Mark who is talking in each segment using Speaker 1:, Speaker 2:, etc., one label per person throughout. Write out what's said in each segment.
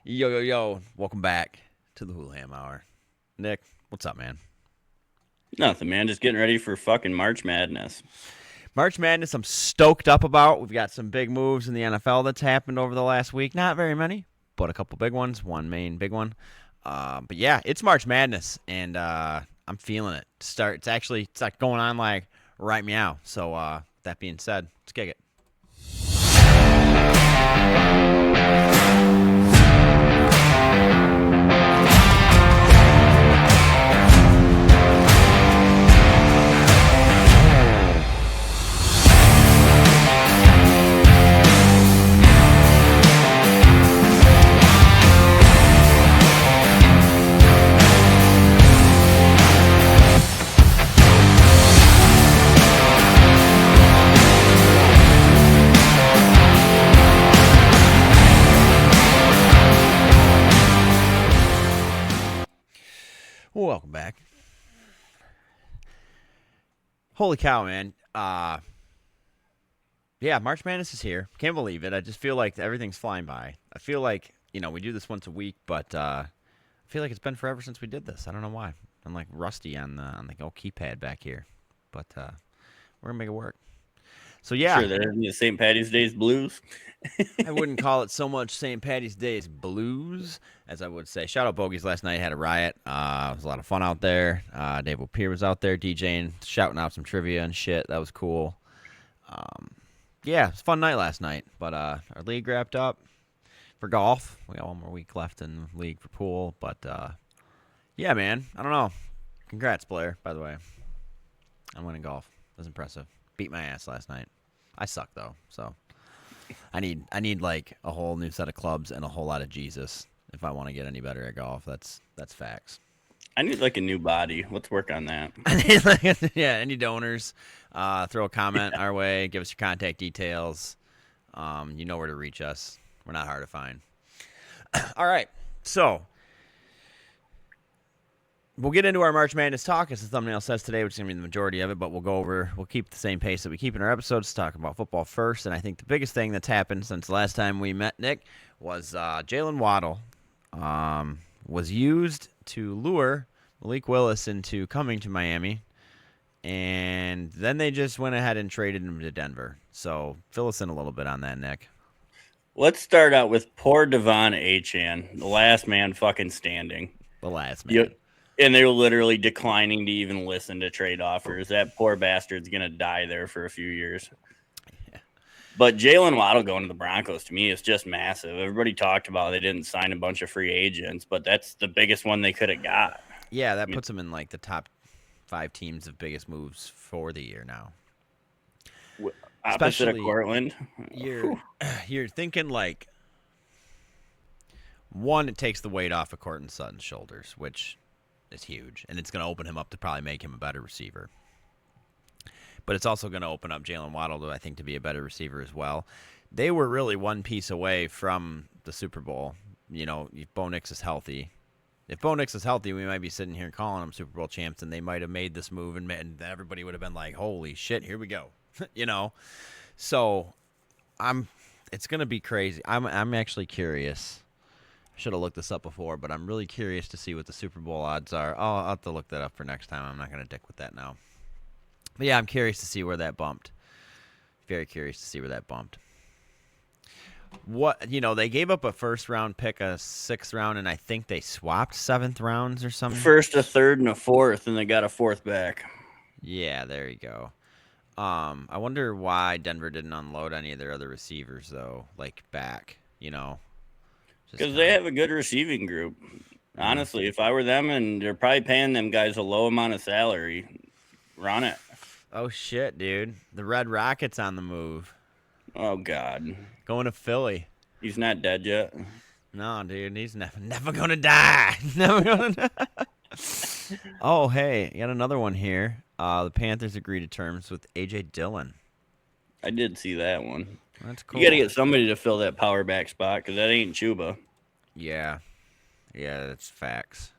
Speaker 1: Yo, yo, yo. Welcome back to the Hulaham Hour. Nick, what's up, man?
Speaker 2: Nothing, man. Just getting ready for fucking March Madness.
Speaker 1: March Madness, I'm stoked up about. We've got some big moves in the NFL that's happened over the last week. Not very many, but a couple big ones. One main big one. But yeah, it's March Madness, and I'm feeling it. It's like going on like right meow. So that being said, let's kick it. Welcome back. Holy cow, man. Yeah, March Madness is here. Can't believe it. I just feel like everything's flying by. I feel like, we do this once a week, but I feel like it's been forever since we did this. I don't know why. I'm like rusty on the old keypad back here. But we're going to make it work. So, yeah.
Speaker 2: Sure, they're in the St. Patty's Day's blues.
Speaker 1: I wouldn't call it so much St. Patty's Day's blues as I would say. Shout out Bogies last night. Had a riot. It was a lot of fun out there. Dave O'Peer was out there DJing, shouting out some trivia and shit. That was cool. Yeah, it was a fun night last night. But our league wrapped up for golf. We got one more week left in the league for pool. But yeah, man. I don't know. Congrats, Blair, by the way. I'm winning golf. It was impressive. Beat my ass last night. I suck, though, so I need like a whole new set of clubs and a whole lot of Jesus if I want to get any better at golf. That's facts.
Speaker 2: I need like a new body. Let's work on that.
Speaker 1: Yeah, any donors, throw a comment our way. Give us your contact details. You know where to reach us. We're not hard to find. All right, so we'll get into our March Madness talk, as the thumbnail says today, which is going to be the majority of it, but we'll keep the same pace that we keep in our episodes, talk about football first. And I think the biggest thing that's happened since the last time we met, Nick, was Jaylen Waddle was used to lure Malik Willis into coming to Miami, and then they just went ahead and traded him to Denver. So fill us in a little bit on that, Nick.
Speaker 2: Let's start out with poor Devon Achane, the last man fucking standing.
Speaker 1: The last man.
Speaker 2: And they're literally declining to even listen to trade offers. That poor bastard's going to die there for a few years. Yeah. But Jaylen Waddle going to the Broncos, to me, is just massive. Everybody talked about they didn't sign a bunch of free agents, but that's the biggest one they could have got.
Speaker 1: Yeah, that puts them in like the top 5 teams of biggest moves for the year now.
Speaker 2: Opposite especially of Cortland.
Speaker 1: You're thinking like, one, it takes the weight off of Courtland Sutton's shoulders, which is huge, and it's going to open him up to probably make him a better receiver. But it's also going to open up Jaylen Waddle, I think, to be a better receiver as well. They were really one piece away from the Super Bowl. If Bo Nix is healthy. If Bo Nix is healthy, we might be sitting here calling them Super Bowl champs, and they might have made this move, and everybody would have been like, holy shit, here we go. So it's going to be crazy. I'm actually curious. I should have looked this up before, but I'm really curious to see what the Super Bowl odds are. I'll have to look that up for next time. I'm not going to dick with that now. But yeah, I'm curious to see where that bumped. Very curious to see where that bumped. They gave up a first-round pick, a sixth-round, and I think they swapped seventh rounds or something.
Speaker 2: First, a third, and a fourth, and they got a fourth back.
Speaker 1: Yeah, there you go. I wonder why Denver didn't unload any of their other receivers, though, like back,
Speaker 2: Because they have a good receiving group. Honestly, if I were them, and they're probably paying them guys a low amount of salary, run it.
Speaker 1: Oh, shit, dude. The Red Rocket's on the move.
Speaker 2: Oh, God.
Speaker 1: Going to Philly.
Speaker 2: He's not dead yet?
Speaker 1: No, dude. He's never going to die. Never going to die. Oh, hey. You got another one here. The Panthers agreed to terms with A.J. Dillon.
Speaker 2: I did see that one.
Speaker 1: That's cool.
Speaker 2: You got to get somebody to fill that power back spot because that ain't Chuba.
Speaker 1: Yeah. Yeah, that's facts.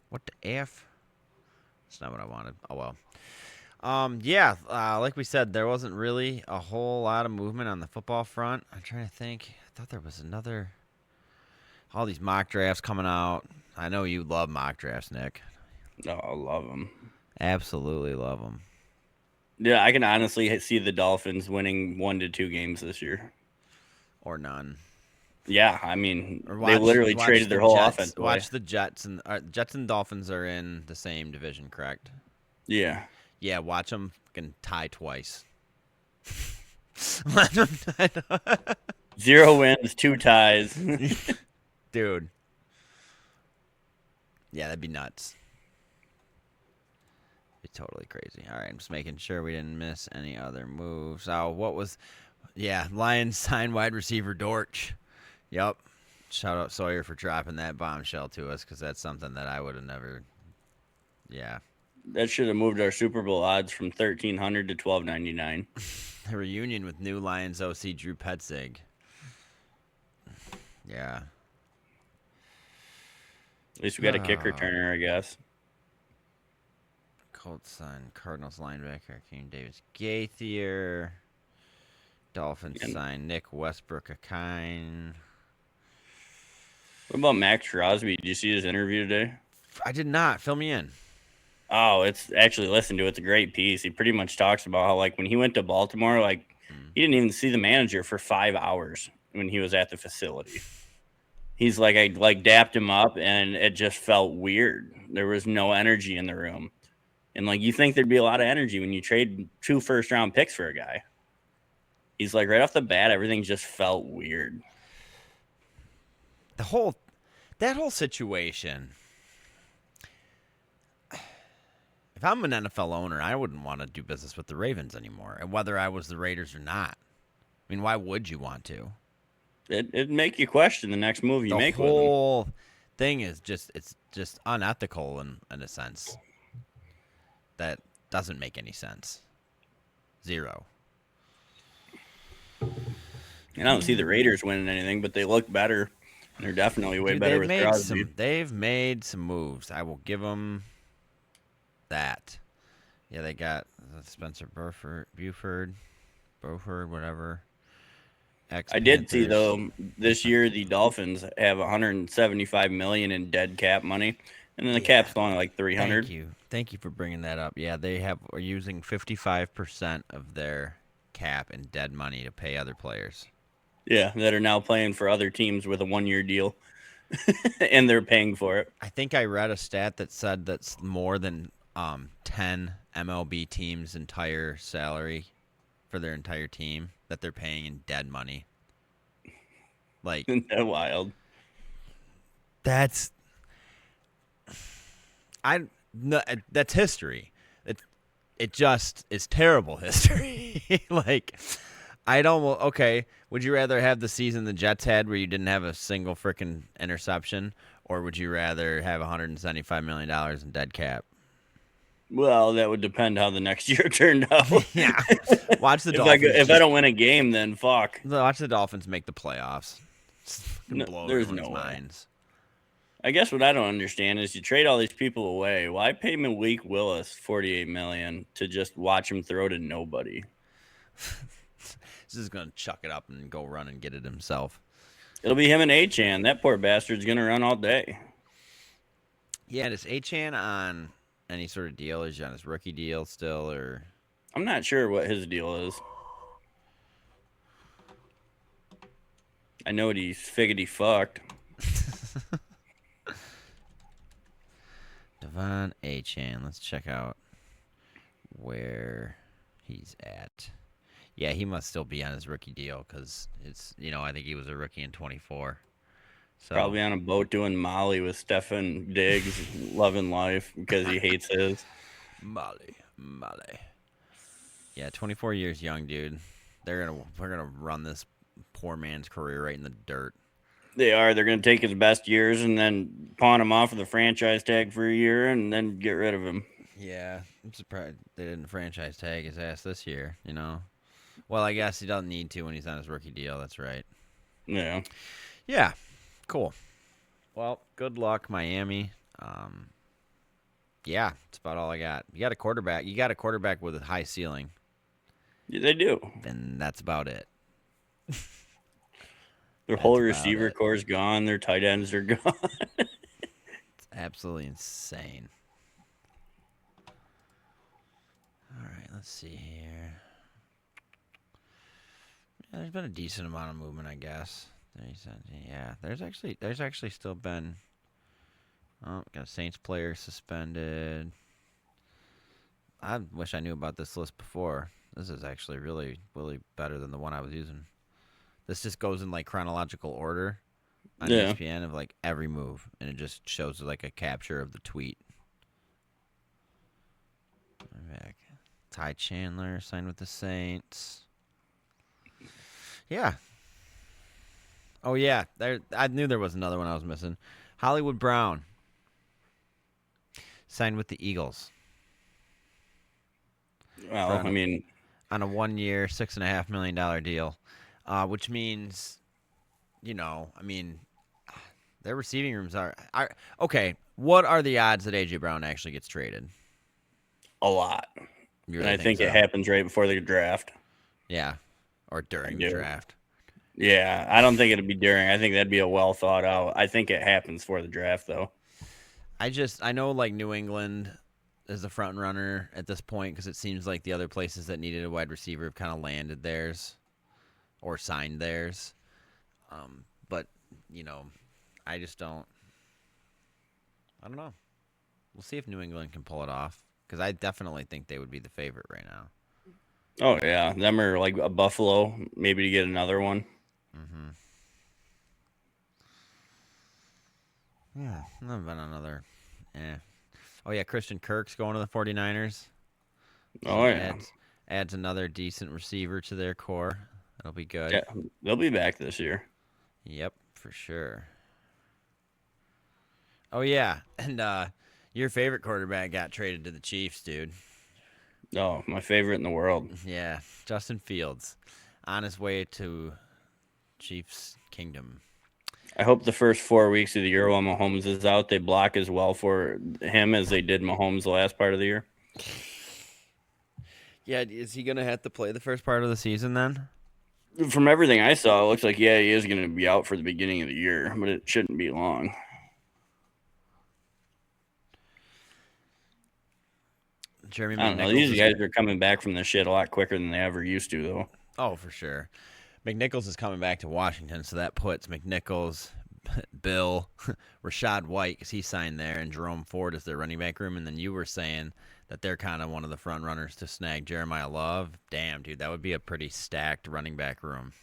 Speaker 1: What the F? That's not what I wanted. Oh, well. Yeah, like we said, there wasn't really a whole lot of movement on the football front. I'm trying to think. I thought there was another. All these mock drafts coming out. I know you love mock drafts, Nick.
Speaker 2: Oh, I love them.
Speaker 1: Absolutely love them.
Speaker 2: Yeah, I can honestly see the Dolphins winning 1 to 2 games this year.
Speaker 1: Or none.
Speaker 2: Yeah, I mean,
Speaker 1: Or
Speaker 2: they literally traded their whole offense away.
Speaker 1: Watch the Jets Jets and Dolphins are in the same division, correct?
Speaker 2: Yeah.
Speaker 1: Yeah, watch them fucking tie twice. Watch 'em tie
Speaker 2: 0 wins, 2 ties.
Speaker 1: Dude. Yeah, that'd be nuts. Be totally crazy. All right, I'm just making sure we didn't miss any other moves. Oh, what was... Yeah, Lions signed wide receiver Dortch. Yep. Shout out Sawyer for dropping that bombshell to us, because that's something that I would have never... Yeah.
Speaker 2: That should have moved our Super Bowl odds from 1,300 to 1,299.
Speaker 1: A reunion with new Lions OC Drew Petzig. Yeah.
Speaker 2: At least we got a kick returner, I guess.
Speaker 1: Colts signed Cardinals linebacker Akeem Davis Gaither. Dolphins signed Nick Westbrook-Akine.
Speaker 2: What about Maxx Crosby? Did you see his interview today?
Speaker 1: I did not. Fill me in.
Speaker 2: Oh, it's actually, listen to it. It's a great piece. He pretty much talks about how, like, when he went to Baltimore, like, he didn't even see the manager for 5 hours when he was at the facility. He's like, I like dapped him up, and it just felt weird. There was no energy in the room. And, like, you think there'd be a lot of energy when you trade 2 first-round picks for a guy. He's like, right off the bat, everything just felt weird.
Speaker 1: That whole situation. If I'm an NFL owner, I wouldn't want to do business with the Ravens anymore, and whether I was the Raiders or not. I mean, why would you want to?
Speaker 2: It'd make you question the next move you make with them.
Speaker 1: The whole thing is it's just unethical in a sense. That doesn't make any sense. Zero.
Speaker 2: I don't see the Raiders winning anything, but they look better. They're definitely way better with Crosby.
Speaker 1: They've made some moves. I will give them that. Yeah, they got Spencer Buford, whatever.
Speaker 2: I did see, though, this year the Dolphins have $175 million in dead cap money, and then the cap's only like $300.
Speaker 1: Thank you for bringing that up. Yeah, they are using 55% of their cap in dead money to pay other players.
Speaker 2: Yeah, that are now playing for other teams with a 1-year deal, and they're paying for it.
Speaker 1: I think I read a stat that said that's more than 10 MLB teams' entire salary for their entire team that they're paying in dead money. Like,
Speaker 2: Isn't that wild?
Speaker 1: That's history. It just is terrible history. Like, okay, would you rather have the season the Jets had where you didn't have a single freaking interception, or would you rather have $175 million in dead cap?
Speaker 2: Well, that would depend how the next year turned out.
Speaker 1: Yeah. Watch the Dolphins.
Speaker 2: If I don't win a game, then fuck.
Speaker 1: Watch the Dolphins make the playoffs.
Speaker 2: There's no minds. I guess what I don't understand is you trade all these people away. Why pay Malik Willis $48 million to just watch him throw to nobody?
Speaker 1: This is gonna chuck it up and go run and get it himself.
Speaker 2: It'll be him and Achane. That poor bastard's gonna run all day.
Speaker 1: Yeah, is Achane on any sort of deal? Is he on his rookie deal still, or?
Speaker 2: I'm not sure what his deal is. I know he's figgity fucked.
Speaker 1: Devon Achane. Let's check out where he's at. Yeah, he must still be on his rookie deal because it's, I think he was a rookie in 24. So
Speaker 2: probably on a boat doing Molly with Stefan Diggs, loving life because he hates his.
Speaker 1: Molly. Yeah, 24 years young, dude. We're gonna run this poor man's career right in the dirt.
Speaker 2: They are. They're gonna take his best years and then pawn him off with a franchise tag for a year and then get rid of him.
Speaker 1: Yeah, I'm surprised they didn't franchise tag his ass this year. Well, I guess he doesn't need to when he's on his rookie deal. That's right.
Speaker 2: Yeah.
Speaker 1: Yeah. Cool. Well, good luck, Miami. Yeah, that's about all I got. You got a quarterback. You got a quarterback with a high ceiling.
Speaker 2: Yeah, they do.
Speaker 1: Then that's about it.
Speaker 2: Their
Speaker 1: That's
Speaker 2: whole
Speaker 1: about
Speaker 2: receiver
Speaker 1: it.
Speaker 2: core is gone. Their tight ends are gone.
Speaker 1: It's absolutely insane. All right, let's see here. Yeah, there's been a decent amount of movement, I guess. Yeah, there's actually still been. Oh, got a Saints player suspended. I wish I knew about this list before. This is actually really, really better than the one I was using. This just goes in like chronological order on
Speaker 2: Yeah.
Speaker 1: ESPN of like every move, and it just shows like a capture of the tweet. Back. Ty Chandler signed with the Saints. Yeah. Oh yeah, there. I knew there was another one I was missing. Hollywood Brown signed with the Eagles.
Speaker 2: Well, I mean,
Speaker 1: on a 1-year, $6.5 million deal, which means, I mean, their receiving rooms are okay. What are the odds that AJ Brown actually gets traded?
Speaker 2: a lot.
Speaker 1: You
Speaker 2: And
Speaker 1: really
Speaker 2: I think
Speaker 1: so?
Speaker 2: it happens right before the draft.
Speaker 1: Yeah, or during the draft.
Speaker 2: Yeah, I don't think it'd be during. I think that'd be a well thought out. I think it happens for the draft, though.
Speaker 1: I know like New England is the front runner at this point because it seems like the other places that needed a wide receiver have kind of landed theirs or signed theirs. But I just don't. I don't know. We'll see if New England can pull it off because I definitely think they would be the favorite right now.
Speaker 2: Oh yeah, them are like a Buffalo, maybe to get another one.
Speaker 1: Mm-hmm. Yeah, there's been another. Oh yeah, Christian Kirk's going to the 49ers.
Speaker 2: Oh yeah,
Speaker 1: adds another decent receiver to their core. That'll be good.
Speaker 2: Yeah, they'll be back this year.
Speaker 1: Yep, for sure. Oh yeah, and your favorite quarterback got traded to the Chiefs, dude.
Speaker 2: Oh, my favorite in the world.
Speaker 1: Yeah, Justin Fields, on his way to Chiefs Kingdom.
Speaker 2: I hope the first 4 weeks of the year while Mahomes is out, they block as well for him as they did Mahomes the last part of the year.
Speaker 1: Yeah, is he gonna have to play the first part of the season then?
Speaker 2: From everything I saw, it looks like he is going to be out for the beginning of the year, but it shouldn't be long.
Speaker 1: Jeremy
Speaker 2: I don't know. These guys are coming back from this shit a lot quicker than they ever used to, though.
Speaker 1: Oh, for sure. McNichols is coming back to Washington, so that puts McNichols, Bill, Rashad White, because he signed there, and Jerome Ford as their running back room. And then you were saying that they're kind of one of the front runners to snag Jeremiah Love. Damn, dude, that would be a pretty stacked running back room.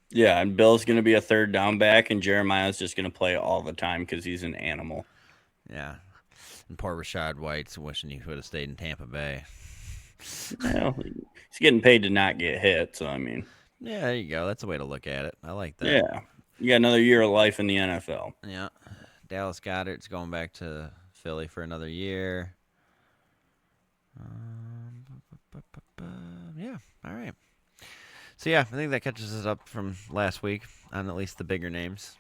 Speaker 2: Yeah, and Bill's going to be a third down back, and Jeremiah's just going to play all the time because he's an animal.
Speaker 1: Yeah. And poor Rashad White's wishing he would have stayed in Tampa Bay.
Speaker 2: Well, he's getting paid to not get hit, so I mean.
Speaker 1: Yeah, there you go. That's a way to look at it. I like that.
Speaker 2: Yeah. You got another year of life in the NFL.
Speaker 1: Yeah. Dallas Goedert's going back to Philly for another year. Yeah. All right. So, yeah, I think that catches us up from last week on at least the bigger names.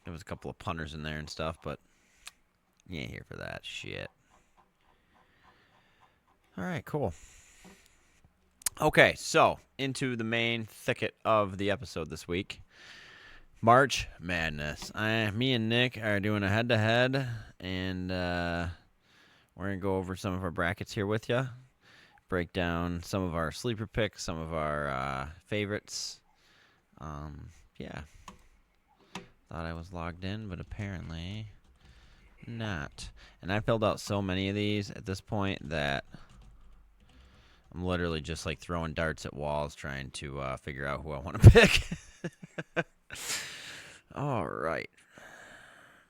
Speaker 1: There was a couple of punters in there and stuff, but you ain't here for that shit. All right, cool. Okay, so into the main thicket of the episode this week. March Madness. Me and Nick are doing a head-to-head, and we're going to go over some of our brackets here with you. Break down some of our sleeper picks, some of our favorites. Yeah. Thought I was logged in, but apparently not. And I filled out so many of these at this point that I'm literally just like throwing darts at walls trying to figure out who I want to pick. All right.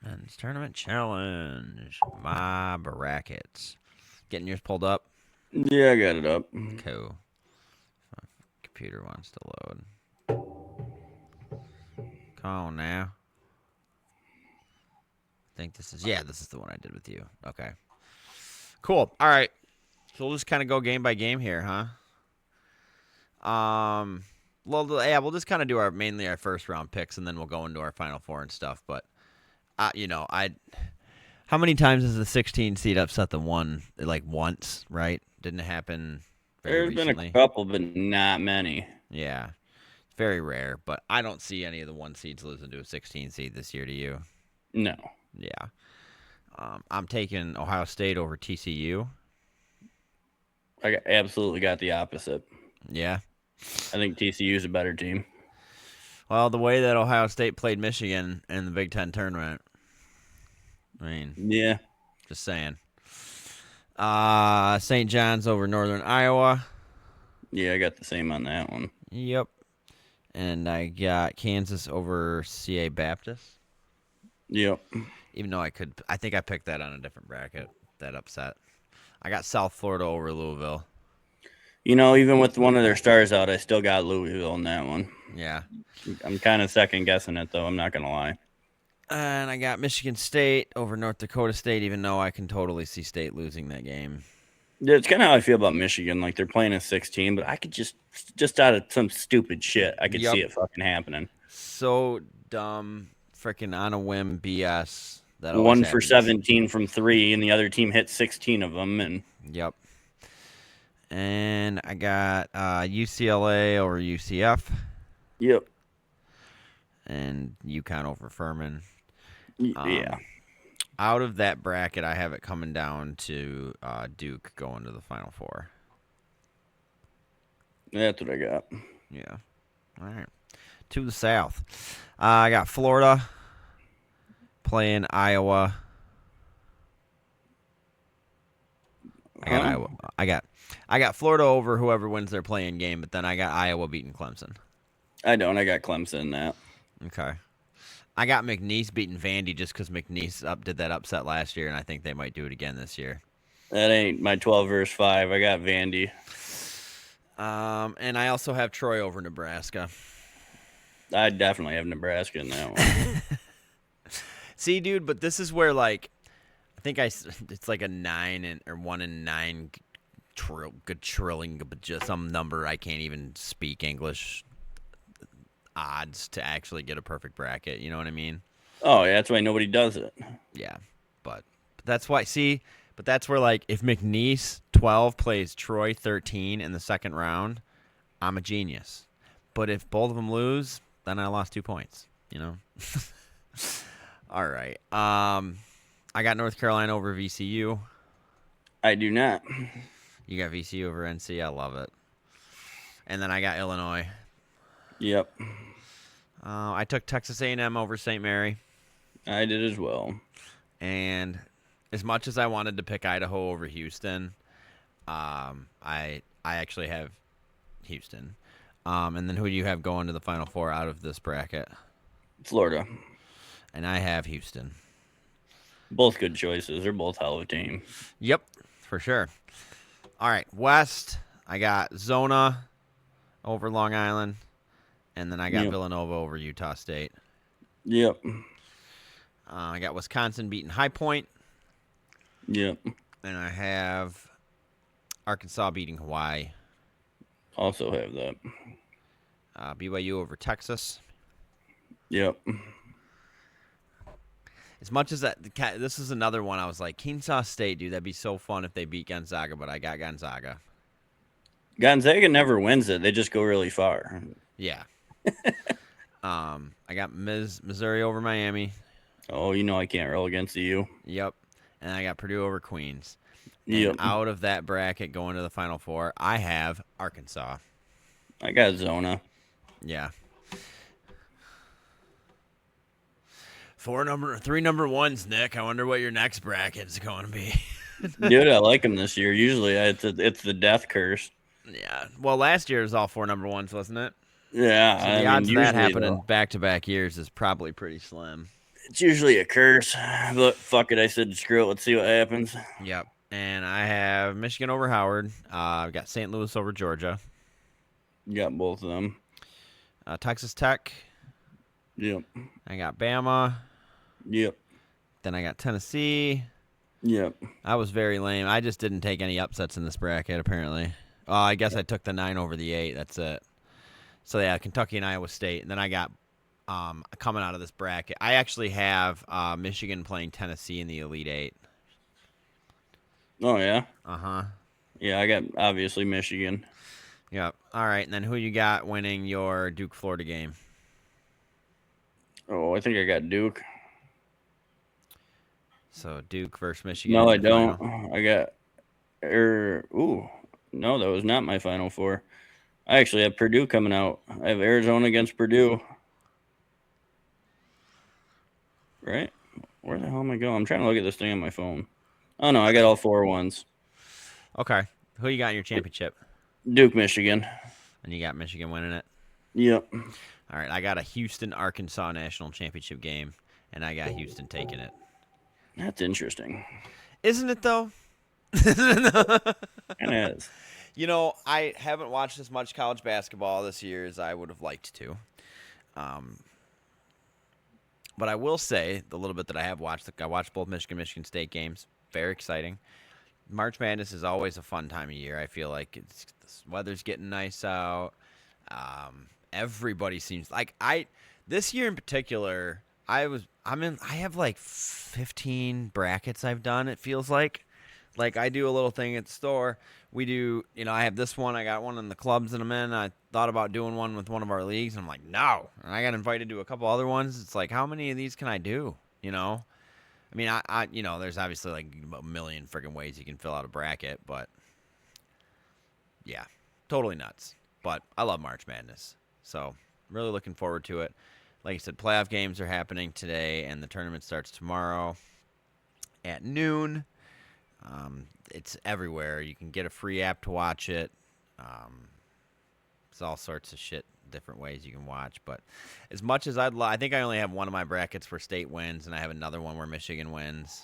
Speaker 1: Men's Tournament Challenge. My brackets. Getting yours pulled up?
Speaker 2: Yeah, I got it up.
Speaker 1: Cool. My computer wants to load. Come on now. I think this is the one I did with you. Okay. Cool. All right. So we'll just kind of go game by game here, huh? Well, yeah, we'll just kind of do mainly our first round picks, and then we'll go into our Final Four and stuff. But, how How many times has the 16 seed upset the 1? Like once, right? Didn't it happen very
Speaker 2: There's
Speaker 1: recently?
Speaker 2: been a couple, but not many.
Speaker 1: Yeah. Very rare, but I don't see any of the 1 seeds losing to a 16 seed this year, do you?
Speaker 2: No.
Speaker 1: Yeah. I'm taking Ohio State over TCU.
Speaker 2: Absolutely got the opposite.
Speaker 1: Yeah.
Speaker 2: I think TCU is a better team.
Speaker 1: Well, the way that Ohio State played Michigan in the Big Ten tournament. I mean,
Speaker 2: yeah.
Speaker 1: Just saying. St. John's over Northern Iowa.
Speaker 2: Yeah, I got the same on that one.
Speaker 1: Yep. And I got Kansas over CA Baptist.
Speaker 2: Yep.
Speaker 1: Even though I think I picked that on a different bracket, that upset. I got South Florida over Louisville.
Speaker 2: Even with one of their stars out, I still got Louisville in that one.
Speaker 1: Yeah.
Speaker 2: I'm kind of second guessing it, though. I'm not going to lie.
Speaker 1: And I got Michigan State over North Dakota State, even though I can totally see State losing that game.
Speaker 2: Yeah, it's kind of how I feel about Michigan. Like, they're playing a 16, but I could just out of some stupid shit, I could see it fucking happening.
Speaker 1: So dumb, freaking on a whim BS.
Speaker 2: That 1 for 17 from 3, and the other team hit 16 of them. And
Speaker 1: yep. And I got UCLA over UCF.
Speaker 2: Yep.
Speaker 1: And UConn over Furman.
Speaker 2: Yeah.
Speaker 1: Out of that bracket, I have it coming down to Duke going to the Final Four.
Speaker 2: That's what I got.
Speaker 1: Yeah. All right. To the south. I got Florida playing Iowa. I got Florida over whoever wins their playing game, but then I got Iowa beating Clemson.
Speaker 2: I don't. I got Clemson in that.
Speaker 1: Okay. I got McNeese beating Vandy just because McNeese did that upset last year, and I think they might do it again this year.
Speaker 2: That ain't my 12 versus 5. I got Vandy.
Speaker 1: And I also have Troy over Nebraska.
Speaker 2: I definitely have Nebraska in that one.
Speaker 1: See, dude, but this is where, like, I think it's like a 9 or 1-9 trilling, but just some number I can't even speak English odds to actually get a perfect bracket. You know what I mean?
Speaker 2: Oh, yeah, that's why nobody does it.
Speaker 1: Yeah, but that's why. See, but that's where, like, if McNeese 12 plays Troy 13 in the second round, I'm a genius. But if both of them lose, then I lost 2 points. You know. All right. I got North Carolina over VCU.
Speaker 2: I do not.
Speaker 1: You got VCU over NC. I love it. And then I got Illinois.
Speaker 2: Yep.
Speaker 1: I took Texas A&M over St. Mary.
Speaker 2: I did as well.
Speaker 1: And as much as I wanted to pick Idaho over Houston, I actually have Houston. And then who do you have going to the Final Four out of this bracket?
Speaker 2: Florida.
Speaker 1: And I have Houston.
Speaker 2: Both good choices. They're both hell of a team.
Speaker 1: Yep, for sure. All right, West, I got Zona over Long Island. And then I got Villanova over Utah State.
Speaker 2: Yep.
Speaker 1: I got Wisconsin beating High Point.
Speaker 2: Yep.
Speaker 1: And I have Arkansas beating Hawaii.
Speaker 2: Also have that.
Speaker 1: BYU over Texas.
Speaker 2: Yep.
Speaker 1: As much as that, this is another one I was like, Kennesaw State, dude, that'd be so fun if they beat Gonzaga, but I got Gonzaga.
Speaker 2: Gonzaga never wins it. They just go really far.
Speaker 1: Yeah. I got Missouri over Miami.
Speaker 2: Oh, I can't roll against you.
Speaker 1: Yep. And I got Purdue over Queens.
Speaker 2: Yep.
Speaker 1: And out of that bracket going to the Final Four, I have Arkansas.
Speaker 2: I got Zona.
Speaker 1: Yeah. 3 number ones, Nick. I wonder what your next bracket is going to be.
Speaker 2: Dude, I like them this year. Usually it's the death curse.
Speaker 1: Yeah. Well, last year was all 4 number ones, wasn't it?
Speaker 2: Yeah.
Speaker 1: So the odds of that happening back-to-back years is probably pretty slim.
Speaker 2: It's usually a curse. But fuck it. I said screw it. Let's see what happens.
Speaker 1: Yep. And I have Michigan over Howard. I've got St. Louis over Georgia.
Speaker 2: You got both of them.
Speaker 1: Texas Tech.
Speaker 2: Yep.
Speaker 1: I got Bama.
Speaker 2: Yep.
Speaker 1: Then I got Tennessee.
Speaker 2: Yep.
Speaker 1: I was very lame. I just didn't take any upsets in this bracket, apparently. I guess I took the 9 over the 8. That's it. So, yeah, Kentucky and Iowa State. And then I got coming out of this bracket. I actually have Michigan playing Tennessee in the Elite Eight.
Speaker 2: Oh, yeah?
Speaker 1: Uh-huh.
Speaker 2: Yeah, I got, obviously, Michigan.
Speaker 1: Yep. All right, and then who you got winning your Duke-Florida game?
Speaker 2: Oh, I think I got Duke.
Speaker 1: So Duke versus Michigan.
Speaker 2: No, I
Speaker 1: in the
Speaker 2: don't.
Speaker 1: final.
Speaker 2: I got, no, that was not my Final Four. I actually have Purdue coming out. I have Arizona against Purdue. Right? Where the hell am I going? I'm trying to look at this thing on my phone. Oh, no, I got all 4 ones.
Speaker 1: Okay. Who you got in your championship?
Speaker 2: Duke, Michigan.
Speaker 1: And you got Michigan winning it?
Speaker 2: Yep.
Speaker 1: All right, I got a Houston-Arkansas national championship game, and I got Houston taking it.
Speaker 2: That's interesting.
Speaker 1: Isn't it, though?
Speaker 2: It is.
Speaker 1: You know, I haven't watched as much college basketball this year as I would have liked to. But I will say, the little bit that I have watched, I watched both Michigan State games. Very exciting. March Madness is always a fun time of year. I feel like the weather's getting nice out. Everybody seems like this year in particular, I have like 15 brackets I've done, it feels like. Like, I do a little thing at the store. We do, I have this one. I got one in the clubs that I'm in. I thought about doing one with one of our leagues, and I'm like, no. And I got invited to a couple other ones. It's like, how many of these can I do, I mean, there's obviously like a million freaking ways you can fill out a bracket, but yeah, totally nuts. But I love March Madness, so really looking forward to it. Like I said, playoff games are happening today, and the tournament starts tomorrow at noon. It's everywhere. You can get a free app to watch it. There's all sorts of shit, different ways you can watch. But as much as I think I only have one of my brackets where State wins, and I have another one where Michigan wins.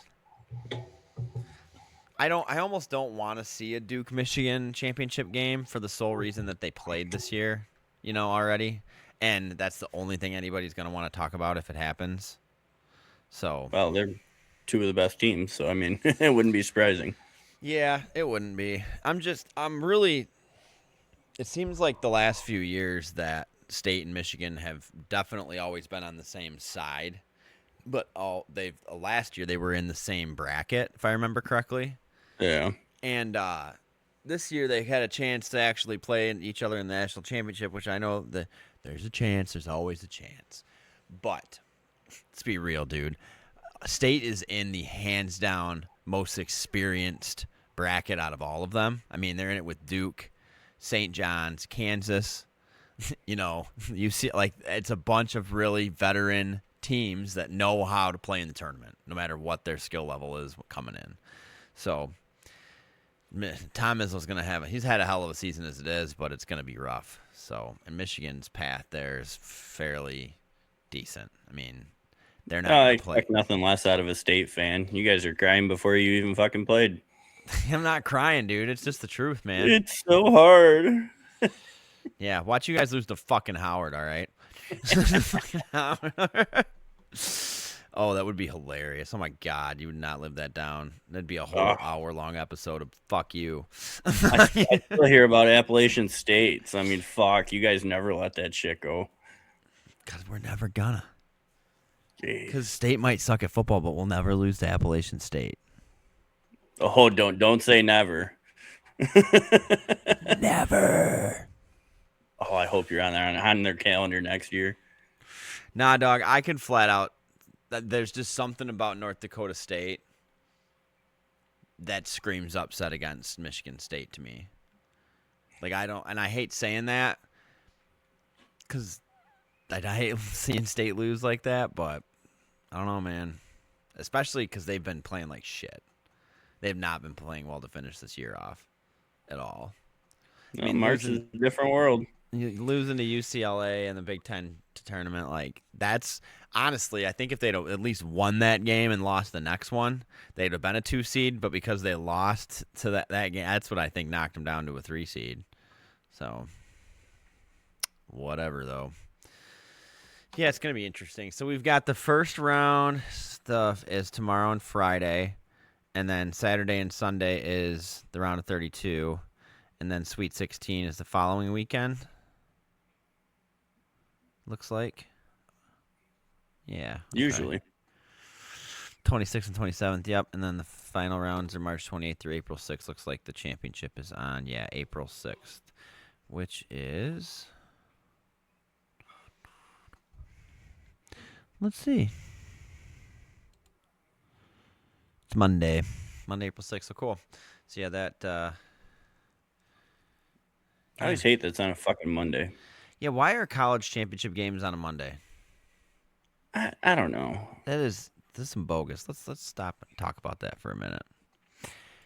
Speaker 1: I almost don't want to see a Duke Michigan championship game for the sole reason that they played this year, already, and that's the only thing anybody's going to want to talk about if it happens. So,
Speaker 2: well, they're 2 of the best teams, so I mean, it wouldn't be surprising.
Speaker 1: Yeah, it wouldn't be. It seems like the last few years that State and Michigan have definitely always been on the same side. But last year they were in the same bracket, if I remember correctly.
Speaker 2: Yeah.
Speaker 1: And this year they had a chance to actually play each other in the national championship, which I know that there's a chance. There's always a chance. But let's be real, dude. State is in the hands down most experienced bracket out of all of them. I mean, they're in it with Duke, St. John's, Kansas. You see, like, it's a bunch of really veteran teams that know how to play in the tournament, no matter what their skill level is coming in. So, Tom Izzo's going to he's had a hell of a season as it is, but it's going to be rough. So, and Michigan's path there is fairly decent. I mean, they're not.
Speaker 2: I expect nothing less out of a State fan. You guys are crying before you even fucking played.
Speaker 1: I'm not crying, dude. It's just the truth, man.
Speaker 2: It's so hard.
Speaker 1: Yeah, watch you guys lose to fucking Howard, all right? Oh, that would be hilarious. Oh, my God. You would not live that down. That'd be a whole hour-long episode of fuck you.
Speaker 2: I still hear about Appalachian State. So, I mean, fuck. You guys never let that shit go.
Speaker 1: Because we're never gonna. Because State might suck at football, but we'll never lose to Appalachian State.
Speaker 2: Oh, don't say never.
Speaker 1: Never.
Speaker 2: Oh, I hope you're on their calendar next year.
Speaker 1: Nah, dog. I can flat out. There's just something about North Dakota State that screams upset against Michigan State to me. Like, and I hate saying that because I hate seeing State lose like that, but I don't know, man. Especially because they've been playing like shit. They've not been playing well to finish this year off at all.
Speaker 2: I mean, March is a different world.
Speaker 1: Losing to UCLA in the Big Ten tournament, like, that's honestly, I think if they'd at least won that game and lost the next one, they'd have been a 2 seed. But because they lost to that game, that's what I think knocked them down to a 3 seed. So, whatever, though. Yeah, it's going to be interesting. So we've got the first round stuff is tomorrow and Friday. And then Saturday and Sunday is the round of 32. And then Sweet 16 is the following weekend. Looks like. Yeah. Okay.
Speaker 2: Usually.
Speaker 1: 26th and 27th, yep. And then the final rounds are March 28th through April 6th. Looks like the championship is on, April 6th, which is... Let's see. It's Monday, April 6th. So cool. So yeah, that.
Speaker 2: I always hate that it's on a fucking Monday.
Speaker 1: Yeah, why are college championship games on a Monday?
Speaker 2: I don't know.
Speaker 1: This is some bogus. Let's stop and talk about that for a minute.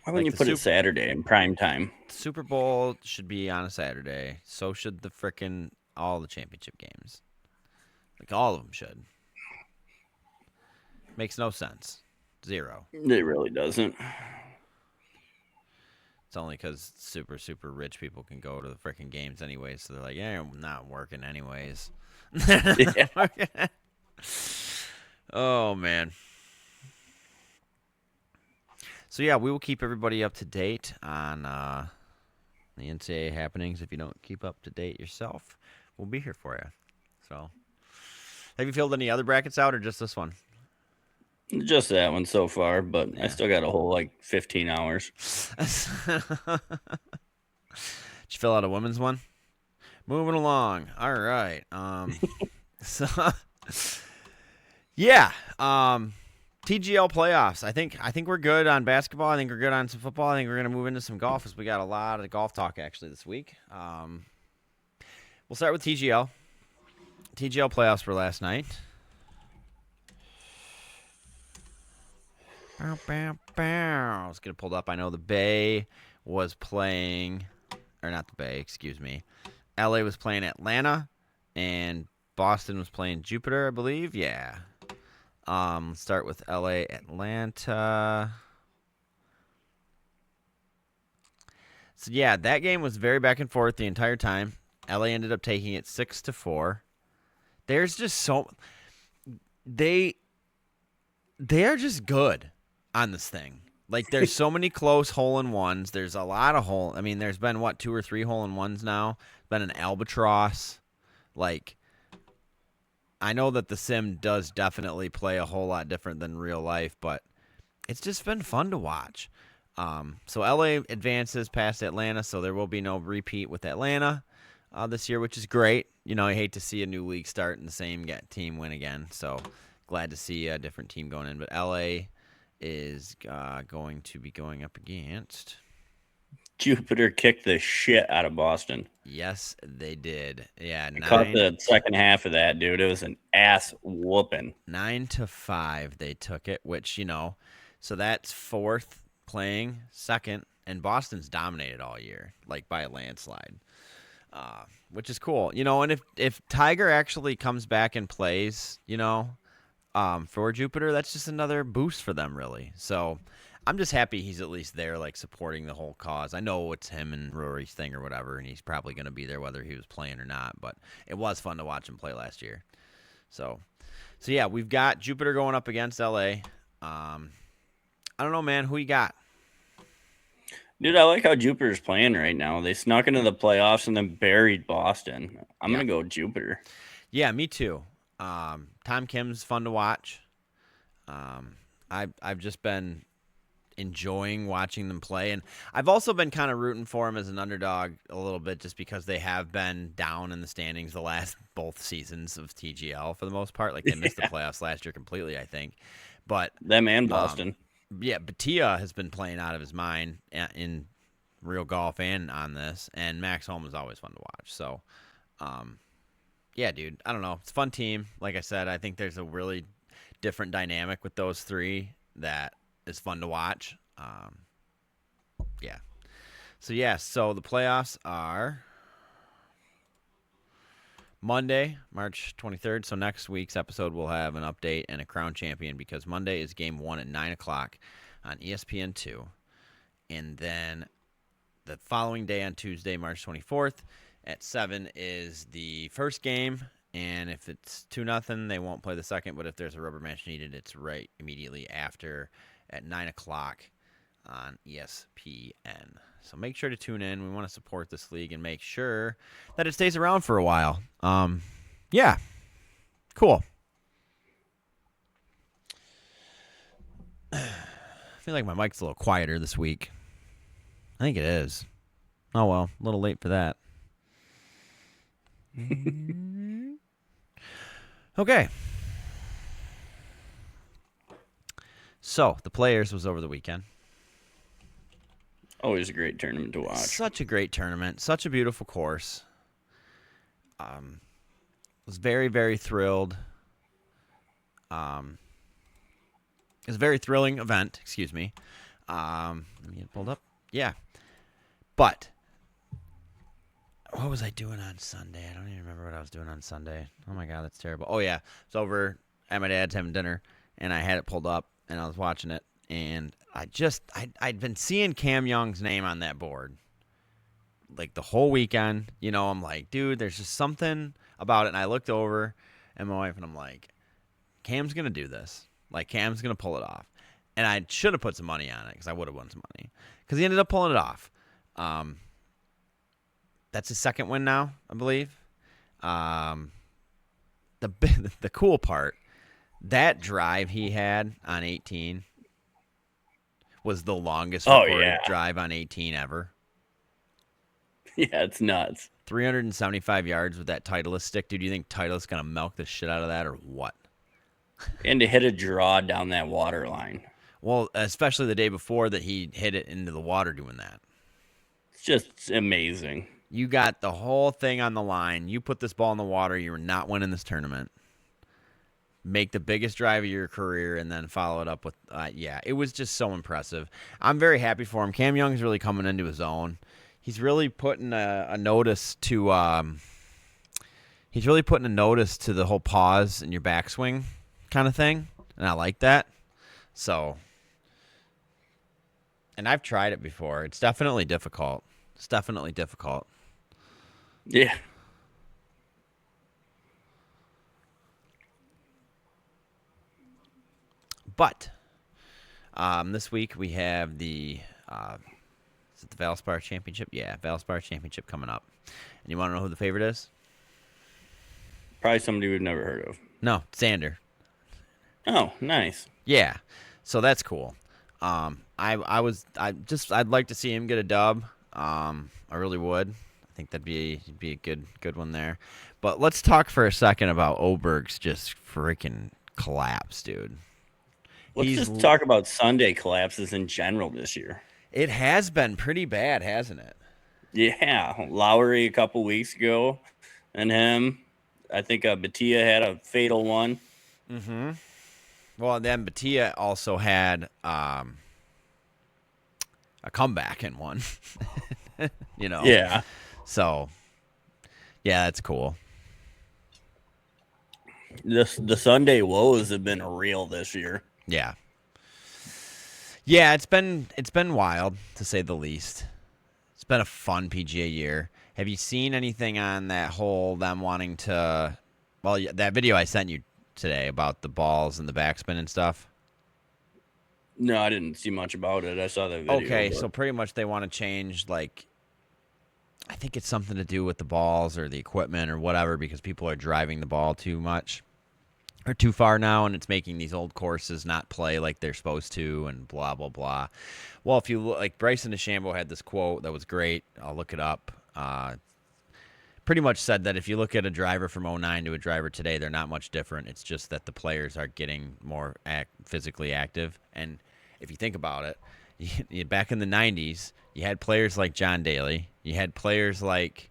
Speaker 2: Why wouldn't you put it Saturday in prime time?
Speaker 1: Super Bowl should be on a Saturday. So should the frickin' all the championship games. Like all of them should. Makes no sense. Zero.
Speaker 2: It really doesn't.
Speaker 1: It's only because super, super rich people can go to the freaking games anyways. So they're like, yeah, I'm not working anyways. Yeah. Oh, man. So, yeah, we will keep everybody up to date on the NCAA happenings. If you don't keep up to date yourself, we'll be here for you. So, have you filled any other brackets out or just this one?
Speaker 2: Just that one so far, but I still got a whole 15 hours.
Speaker 1: Did you fill out a women's one? Moving along. All right. So yeah. TGL playoffs. I think we're good on basketball. I think we're good on some football. I think we're gonna move into some golf because we got a lot of golf talk actually this week. We'll start with TGL. TGL playoffs were last night. Let's get it pulled up. I know the Bay was playing, or not the Bay, excuse me. LA was playing Atlanta, and Boston was playing Jupiter, I believe. Yeah. Let's start with LA, Atlanta. So yeah, that game was very back and forth the entire time. LA ended up taking it 6-4. There's just so they are just good on this thing. Like, there's so many close hole-in-ones. There's a lot of there's been, 2 or 3 hole-in-ones now? Been an albatross. Like, I know that the sim does definitely play a whole lot different than real life, but it's just been fun to watch. So LA advances past Atlanta, so there will be no repeat with Atlanta this year, which is great. You know, I hate to see a new league start and the same team win again, so glad to see a different team going in. But LA is going to be going up against...
Speaker 2: Jupiter kicked the shit out of Boston.
Speaker 1: Yes, they did. Yeah,
Speaker 2: I caught the second half of that, dude. It was an ass whooping.
Speaker 1: 9-5 they took it, which, so that's fourth playing, second, and Boston's dominated all year, like by a landslide, which is cool. And if Tiger actually comes back and plays, for Jupiter, that's just another boost for them, really. So I'm just happy he's at least there, like, supporting the whole cause. I know it's him and Rory's thing or whatever, and he's probably going to be there whether he was playing or not, but it was fun to watch him play last year. So yeah, we've got Jupiter going up against LA. I don't know, man. Who you got?
Speaker 2: Dude, I like how Jupiter's playing right now. They snuck into the playoffs and then buried Boston. I'm going to go Jupiter.
Speaker 1: Yeah, me too. Tom Kim's fun to watch. I've just been enjoying watching them play, and I've also been kind of rooting for him as an underdog a little bit, just because they have been down in the standings the last both seasons of TGL for the most part. Like, they missed the playoffs last year completely, I think. But
Speaker 2: them and Boston.
Speaker 1: Batia has been playing out of his mind in real golf and on this, and Max Home is always fun to watch. So, yeah, dude, I don't know. It's a fun team. Like I said, I think there's a really different dynamic with those three that is fun to watch. Yeah. So the playoffs are Monday, March 23rd. So next week's episode will have an update and a crown champion, because Monday is game 1 at 9 o'clock on ESPN2. And then the following day on Tuesday, March 24th at 7 is the first game. And if it's 2-0, they won't play the second. But if there's a rubber match needed, it's right immediately after at 9 o'clock on ESPN. So make sure to tune in. We want to support this league and make sure that it stays around for a while. Yeah. Cool. I feel like my mic's a little quieter this week. I think it is. Oh, well, a little late for that. Okay. So, the Players was over the weekend.
Speaker 2: Always a great tournament to watch.
Speaker 1: Such a great tournament. Such a beautiful course. Was very, very thrilled. It was a very thrilling event. Excuse me. Let me get it pulled up. Yeah. But what was I doing on Sunday? I don't even remember what I was doing on Sunday. Oh, my God, that's terrible. Oh, yeah. I was over at my dad's having dinner, and I had it pulled up, and I was watching it. And I'd been seeing Cam Young's name on that board like the whole weekend. You know, I'm like, dude, there's just something about it. And I looked over at my wife, and I'm like, Cam's going to do this. Like, Cam's going to pull it off. And I should have put some money on it because I would have won some money. Because he ended up pulling it off. That's his second win now, I believe. The cool part, that drive he had on 18 was the longest recorded drive on 18 ever.
Speaker 2: Yeah, it's nuts.
Speaker 1: 375 yards with that Titleist stick. Dude, do you think Titleist's going to milk the shit out of that or what?
Speaker 2: And to hit a draw down that water line.
Speaker 1: Well, especially the day before that he hit it into the water doing that.
Speaker 2: It's just amazing.
Speaker 1: You got the whole thing on the line. You put this ball in the water, you're not winning this tournament. Make the biggest drive of your career and then follow it up with, it was just so impressive. I'm very happy for him. Cam Young's really coming into his own. He's really putting a notice to, the whole pause in your backswing kind of thing, and I like that. So, and I've tried it before. It's definitely difficult.
Speaker 2: Yeah.
Speaker 1: But this week we have the is it the Valspar Championship? Yeah, Valspar Championship coming up. And you want to know who the favorite is?
Speaker 2: Probably somebody we've never heard of.
Speaker 1: No, Xander.
Speaker 2: Oh, nice.
Speaker 1: Yeah, so that's cool. I'd like to see him get a dub. I really would. I think that'd be a good one there. But let's talk for a second about Oberg's just freaking collapse, dude.
Speaker 2: Let's just talk about Sunday collapses in general this year.
Speaker 1: It has been pretty bad, hasn't it?
Speaker 2: Yeah, Lowry a couple weeks ago, and him. I think Batia had a fatal one.
Speaker 1: Mm-hmm. Well, and then Batia also had a comeback in one. You know.
Speaker 2: Yeah.
Speaker 1: So, yeah, that's cool.
Speaker 2: The Sunday woes have been real this year.
Speaker 1: Yeah. Yeah, it's been wild to say the least. It's been a fun PGA year. Have you seen anything on that whole them wanting to? Well, that video I sent you today about the balls and the backspin and stuff.
Speaker 2: No, I didn't see much about it. I saw that video.
Speaker 1: Okay, so pretty much they want to change, like, I think it's something to do with the balls or the equipment or whatever, because people are driving the ball too much or too far now, and it's making these old courses not play like they're supposed to, and blah, blah, blah. Well, if you look, like, Bryson DeChambeau had this quote that was great. I'll look it up. Pretty much said that if you look at a driver from 09 to a driver today, they're not much different. It's just that the players are getting more physically active. And if you think about it, back in the 90s, you had players like John Daly. You had players like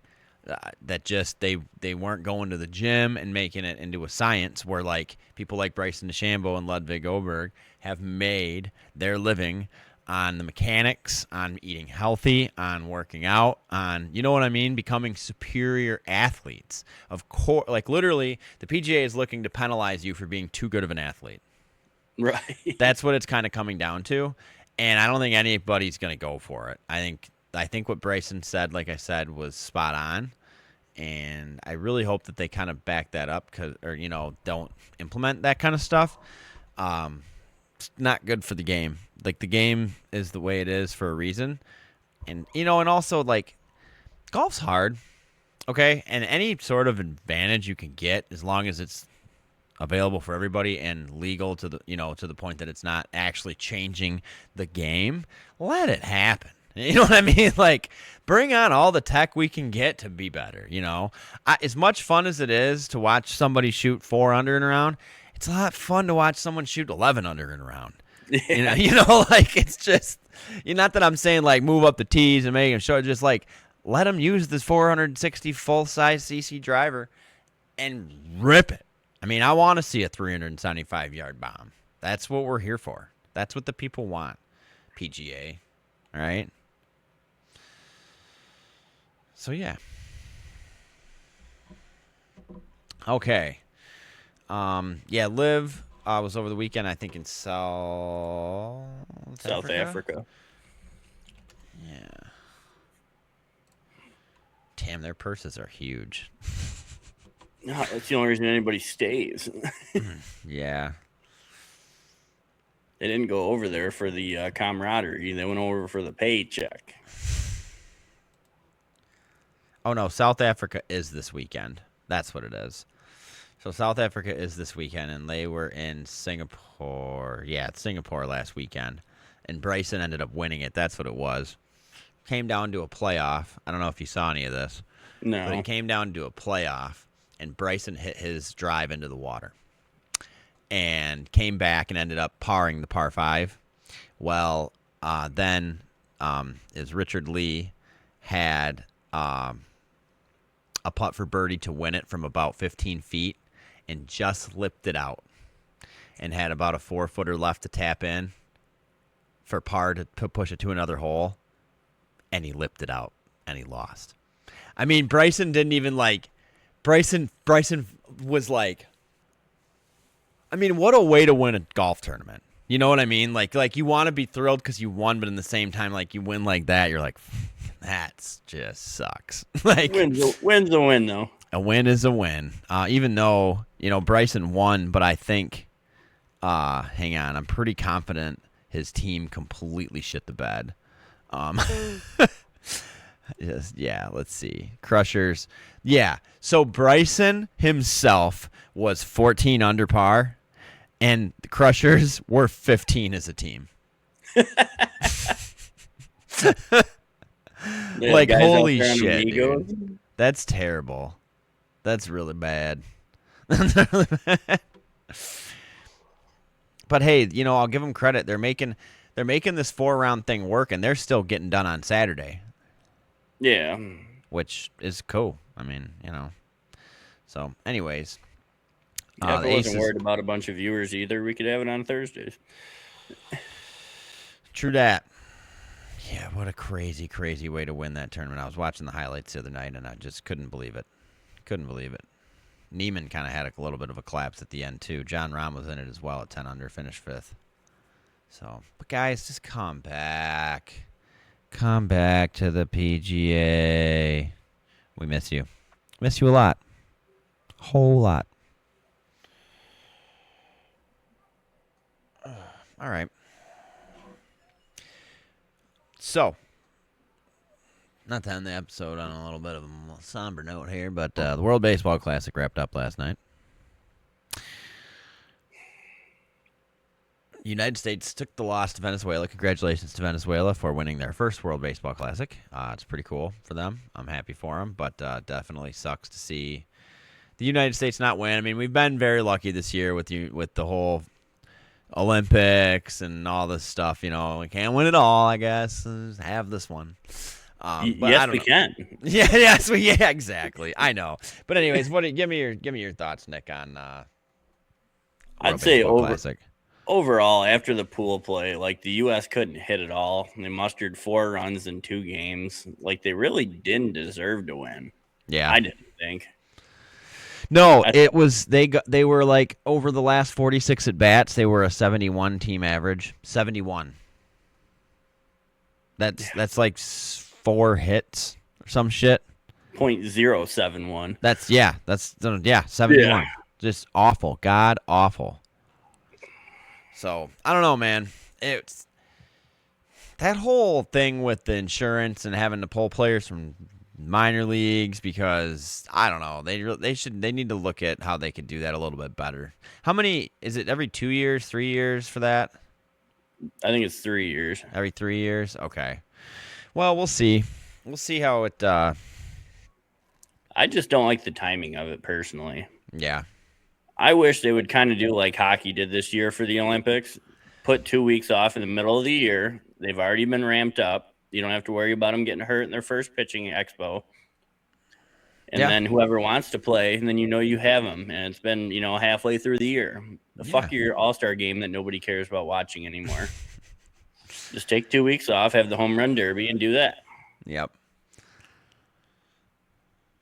Speaker 1: that just they weren't going to the gym and making it into a science, where like people like Bryson DeChambeau and Ludwig Oberg have made their living on the mechanics, on eating healthy, on working out, on, you know what I mean, becoming superior athletes. Of course, like literally, the PGA is looking to penalize you for being too good of an athlete.
Speaker 2: Right.
Speaker 1: That's what it's kind of coming down to, and I don't think anybody's going to go for it. I think what Bryson said, like I said, was spot on, and I really hope that they kind of back that up, don't implement that kind of stuff. It's not good for the game. Like, the game is the way it is for a reason. And, and also, like, golf's hard, okay? And any sort of advantage you can get, as long as it's available for everybody and legal to the point that it's not actually changing the game, let it happen. You know what I mean? Like, bring on all the tech we can get to be better. As much fun as it is to watch somebody shoot 4 under and around, it's a lot fun to watch someone shoot 11 under and around.
Speaker 2: Yeah.
Speaker 1: Like, it's just, not that I'm saying like move up the tees and make them show, just like let them use this 460 full size CC driver and rip it. I mean, I want to see a 375-yard bomb. That's what we're here for. That's what the people want. PGA, all right? So, yeah. Okay. Yeah, LIV was over the weekend, I think, in South
Speaker 2: Africa.
Speaker 1: Yeah. Damn, their purses are huge.
Speaker 2: No, that's the only reason anybody stays.
Speaker 1: Yeah.
Speaker 2: They didn't go over there for the camaraderie. They went over for the paycheck.
Speaker 1: Oh, no, South Africa is this weekend. That's what it is. So South Africa is this weekend, and they were in Singapore. Yeah, it's Singapore last weekend. And Bryson ended up winning it. That's what it was. Came down to a playoff. I don't know if you saw any of this.
Speaker 2: No.
Speaker 1: But it came down to a playoff, and Bryson hit his drive into the water. And came back and ended up parring the par 5. Well, then is Richard Lee had a putt for birdie to win it from about 15 feet and just lipped it out and had about a 4-footer left to tap in for par to push it to another hole, and he lipped it out and he lost. I mean, Bryson didn't even Bryson was like, I mean, what a way to win a golf tournament. You know what I mean? Like you want to be thrilled because you won, but in the same time, like you win like that, you're like, that's just sucks. Like,
Speaker 2: win's a win, though.
Speaker 1: A win is a win. Even though, Bryson won, but I think, hang on, I'm pretty confident his team completely shit the bed. Yeah, let's see. Crushers. Yeah. So Bryson himself was 14 under par, and the Crushers were 15 as a team. Like, holy shit, dude. That's terrible. That's really bad. But hey, I'll give them credit. They're making this 4-round thing work, and they're still getting done on Saturday.
Speaker 2: Yeah.
Speaker 1: Which is cool. I mean, So, anyways.
Speaker 2: Yeah, if I wasn't worried about a bunch of viewers either, we could have it on Thursdays.
Speaker 1: True that. Yeah, what a crazy, crazy way to win that tournament. I was watching the highlights the other night, and I just couldn't believe it. Neiman kind of had a little bit of a collapse at the end, too. John Rahm was in it as well at 10 under, finished 5th. So, but guys, just come back. Come back to the PGA. We miss you. Miss you a lot. A whole lot. All right. So, not to end the episode on a little bit of a somber note here, but the World Baseball Classic wrapped up last night. United States took the loss to Venezuela. Congratulations to Venezuela for winning their first World Baseball Classic. It's pretty cool for them. I'm happy for them, but definitely sucks to see the United States not win. I mean, we've been very lucky this year with the whole Olympics and all this stuff. We can't win it all, I guess. Just have this one. But
Speaker 2: yes, we can.
Speaker 1: Yeah, exactly. I know. But anyways, give me your thoughts, Nick, on
Speaker 2: I'd say
Speaker 1: Classic.
Speaker 2: Overall, after the pool play, the U.S. couldn't hit it all. They mustered 4 runs in 2 games. They really didn't deserve to win.
Speaker 1: Yeah,
Speaker 2: I didn't think.
Speaker 1: No, it was they were over the last 46 at bats, they were a 71 team average. 71. That's 4 hits or some shit.
Speaker 2: .071.
Speaker 1: That's 71. Yeah. Just awful. God awful. So, I don't know, man. It's that whole thing with the insurance and having to pull players from minor leagues because I don't know. They need to look at how they could do that a little bit better. How many is it? Every 2 years, 3 years for that?
Speaker 2: I think it's 3 years.
Speaker 1: Every 3 years. Okay. Well, we'll see. We'll see how it.
Speaker 2: I just don't like the timing of it personally.
Speaker 1: Yeah.
Speaker 2: I wish they would kind of do like hockey did this year for the Olympics. Put 2 weeks off in the middle of the year. They've already been ramped up. You don't have to worry about them getting hurt in their first pitching expo. And then whoever wants to play, and then you have them. And it's been, halfway through the year. Fuck your all-star game that nobody cares about watching anymore. Just take 2 weeks off, have the home run derby, and do that.
Speaker 1: Yep.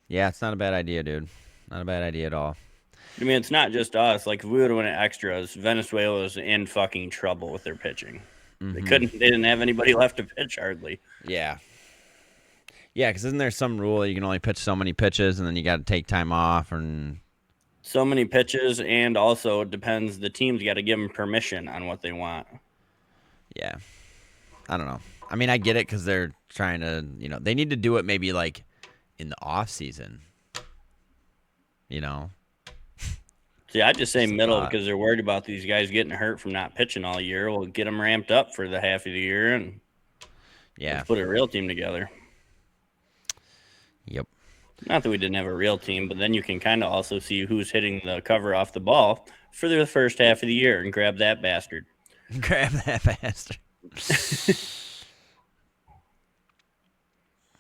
Speaker 1: Yeah, it's not a bad idea, dude. Not a bad idea at all.
Speaker 2: I mean, it's not just us. Like, if we would have won extras, Venezuela was in fucking trouble with their pitching.
Speaker 1: Mm-hmm.
Speaker 2: They didn't have anybody left to pitch hardly.
Speaker 1: Yeah. Yeah, because isn't there some rule that you can only pitch so many pitches and then you got to take time off and
Speaker 2: so many pitches, and also it depends. The team's got to give them permission on what they want.
Speaker 1: Yeah. I don't know. I mean, I get it because they're trying to, they need to do it maybe like in the off season.
Speaker 2: See, I just say middle because they're worried about these guys getting hurt from not pitching all year. We'll get them ramped up for the half of the year and let's put a real team together.
Speaker 1: Yep.
Speaker 2: Not that we didn't have a real team, but then you can kind of also see who's hitting the cover off the ball for the first half of the year and grab that bastard.
Speaker 1: Grab that bastard.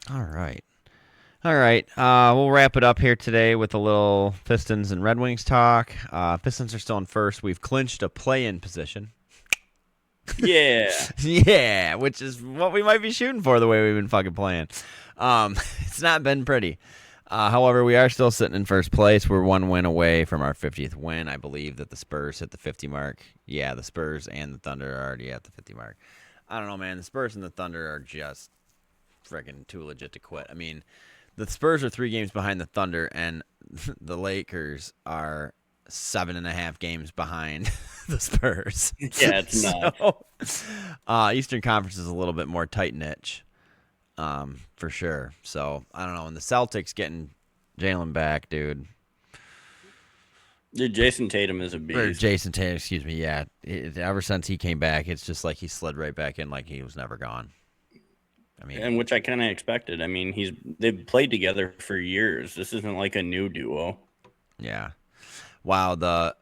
Speaker 1: All right. We'll wrap it up here today with a little Pistons and Red Wings talk. Pistons are still in first. We've clinched a play-in position.
Speaker 2: Yeah.
Speaker 1: Yeah, which is what we might be shooting for the way we've been fucking playing. It's not been pretty. However, we are still sitting in first place. We're 1 win away from our 50th win. I believe that the Spurs hit the 50 mark. Yeah, the Spurs and the Thunder are already at the 50 mark. I don't know, man. The Spurs and the Thunder are just freaking too legit to quit. I mean, the Spurs are 3 games behind the Thunder, and the Lakers are 7.5 games behind the Spurs.
Speaker 2: Yeah, it's not.
Speaker 1: Eastern Conference is a little bit more tight-knit, for sure. So, I don't know. And the Celtics getting Jaylen back, dude.
Speaker 2: Dude, Jason Tatum is a beast.
Speaker 1: Or Jason Tatum, excuse me, yeah. Ever since he came back, it's just like he slid right back in like he was never gone. I mean,
Speaker 2: and which I kind of expected. I mean, they've played together for years. This isn't like a new duo.
Speaker 1: Yeah. Wow, the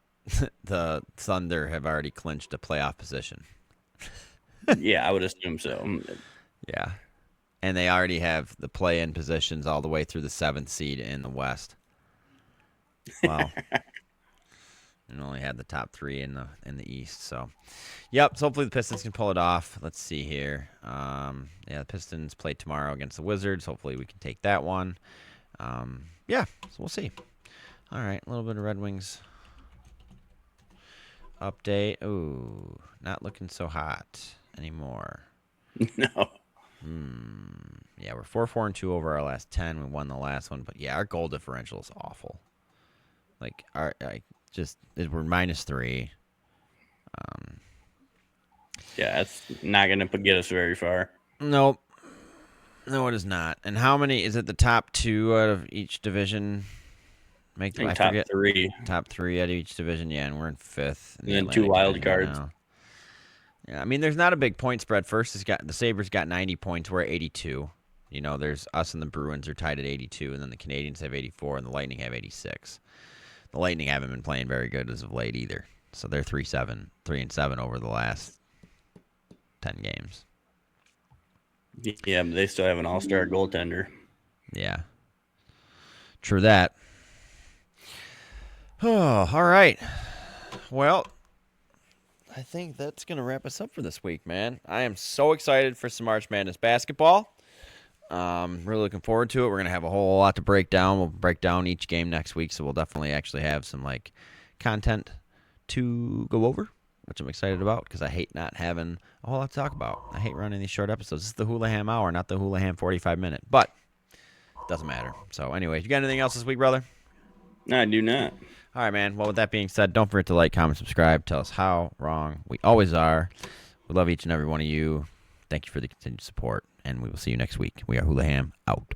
Speaker 1: Thunder have already clinched a playoff position.
Speaker 2: Yeah, I would assume so.
Speaker 1: Yeah. And they already have the play-in positions all the way through the 7th seed in the West. Wow. And only had the top 3 in the East. So, yep. So hopefully the Pistons can pull it off. Let's see here. The Pistons play tomorrow against the Wizards. Hopefully we can take that one. So we'll see. All right, a little bit of Red Wings update. Ooh, not looking so hot anymore.
Speaker 2: No.
Speaker 1: Yeah, we're 4-4-2 over our last 10. We won the last one, but yeah, our goal differential is awful. Like we're -3.
Speaker 2: Yeah, it's not going to get us very far.
Speaker 1: Nope. No, it is not. And how many is it? The top 2 out of each division make the
Speaker 2: top 3.
Speaker 1: Top 3 out of each division. Yeah, and we're in 5th.
Speaker 2: And then 2 wild cards.
Speaker 1: Yeah, I mean, there's not a big point spread. First, the Sabres got 90 points. We're at 82. There's us and the Bruins are tied at 82, and then the Canadiens have 84, and the Lightning have 86. The Lightning haven't been playing very good as of late either. So they're 3-7 over the last 10 games.
Speaker 2: Yeah, but they still have an all-star goaltender.
Speaker 1: Yeah. True that. Oh, all right. Well, I think that's going to wrap us up for this week, man. I am so excited for some March Madness basketball. Really looking forward to it. We're going to have a whole lot to break down. We'll break down each game next week, so we'll definitely actually have some content to go over, which I'm excited about because I hate not having a whole lot to talk about. I hate running these short episodes. This is the Hulaham Hour, not the Hulaham 45-minute, but it doesn't matter. So anyway, you got anything else this week, brother?
Speaker 2: No, I do not.
Speaker 1: All right, man. Well, with that being said, don't forget to like, comment, subscribe. Tell us how wrong we always are. We love each and every one of you. Thank you for the continued support, and we will see you next week. We are Hulaham out.